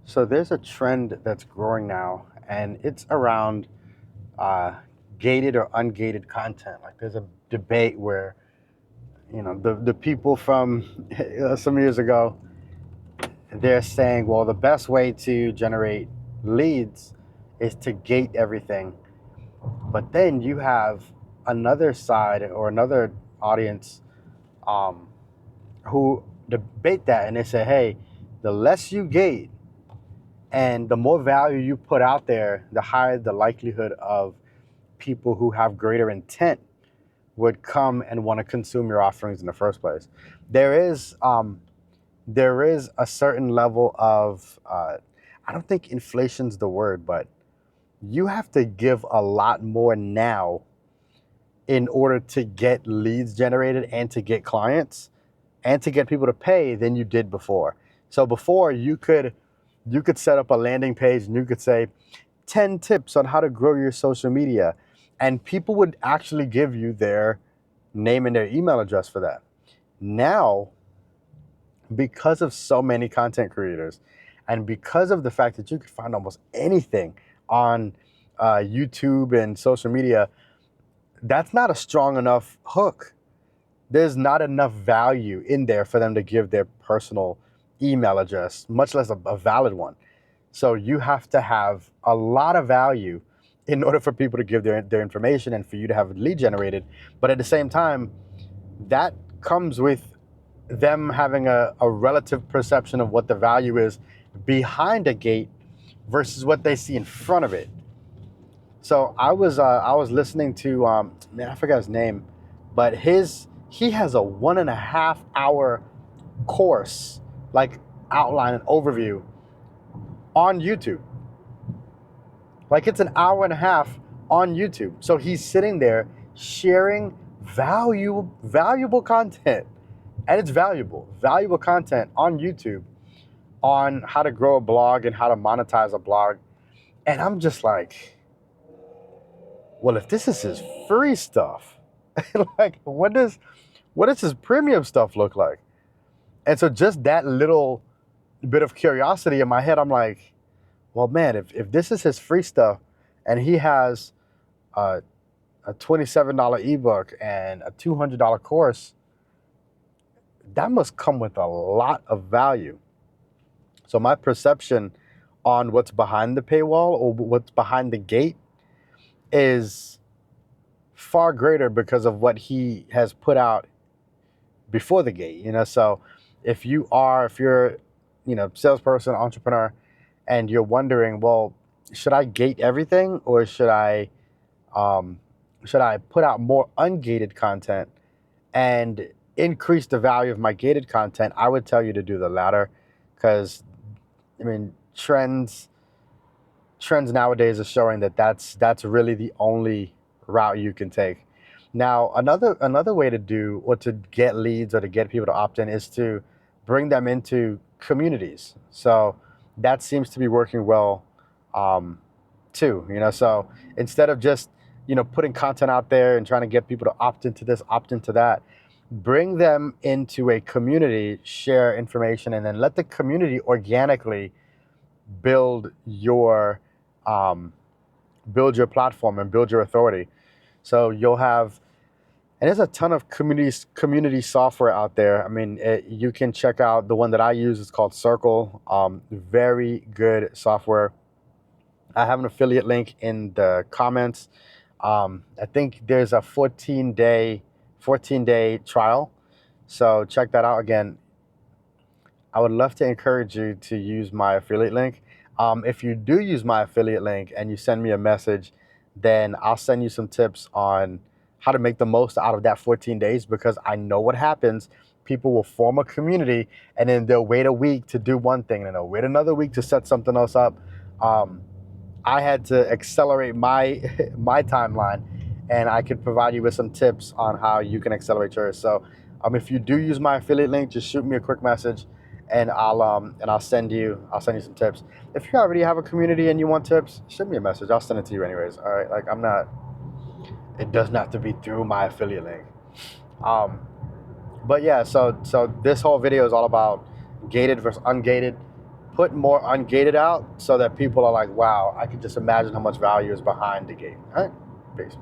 So there's a trend that's growing now, and it's around uh, gated or ungated content. Like there's a debate where the people from some years ago, they're saying, well, the best way to generate leads is to gate everything. But then you have another side or another audience um, who debate that, and they say, hey, the less you gate and the more value you put out there, the higher the likelihood of people who have greater intent would come and want to consume your offerings in the first place. There is there is a certain level of I don't think inflation's the word, but you have to give a lot more now in order to get leads generated and to get clients and to get people to pay than you did before. So before you could set up a landing page and you could say 10 tips on how to grow your social media, and people would actually give you their name and their email address for that. Now, because of so many content creators and because of the fact that you could find almost anything on YouTube and social media, that's not a strong enough hook. There's not enough value in there for them to give their personal email address, much less a valid one. So you have to have a lot of value in order for people to give their information and for you to have a lead generated. But at the same time, that comes with them having a relative perception of what the value is behind a gate versus what they see in front of it. So I was listening to man, I forgot his name, but he has a 1.5 hour course, like outline and overview on YouTube. Like it's an hour and a half on YouTube. So he's sitting there sharing valuable content. And it's valuable content on YouTube on how to grow a blog and how to monetize a blog. And I'm just like, well, if this is his free stuff, like what does his premium stuff look like? And so just that little bit of curiosity in my head, I'm like, well, man, if this is his free stuff and he has a, a $27 ebook and a $200 course, that must come with a lot of value. So my perception on what's behind the paywall or what's behind the gate is far greater because of what he has put out before the gate. So if you're salesperson, entrepreneur, and you're wondering, well, should I gate everything or um, should I put out more ungated content and increase the value of my gated content? I would tell you to do the latter, because I mean trends nowadays are showing that that's really the only route you can take. Now, another way to do or to get leads or to get people to opt in is to bring them into communities. So that seems to be working well um, too. So instead of just putting content out there and trying to get people to opt into this, opt into that, bring them into a community, share information, and then let the community organically build your um, build your platform and build your authority. So you'll have, and there's a ton of community software out there. I mean, you can check out the one that I use. It's called Circle. Very good software. I have an affiliate link in the comments. I think there's a 14-day trial. So check that out. Again, I would love to encourage you to use my affiliate link. If you do use my affiliate link and you send me a message, then I'll send you some tips on how to make the most out of that 14 days, because I know what happens. People will form a community and then they'll wait a week to do one thing and they'll wait another week to set something else up. Um, I had to accelerate my my timeline, and I could provide you with some tips on how you can accelerate yours. So if you do use my affiliate link, just shoot me a quick message and I'll send you some tips. If you already have a community and you want tips, shoot me a message. I'll send it to you anyways. All right. Like it doesn't have to be through my affiliate link. Um, but yeah, so this whole video is all about gated versus ungated. put more ungated out so that people are like, wow, I can just imagine how much value is behind the gate. All right, peace.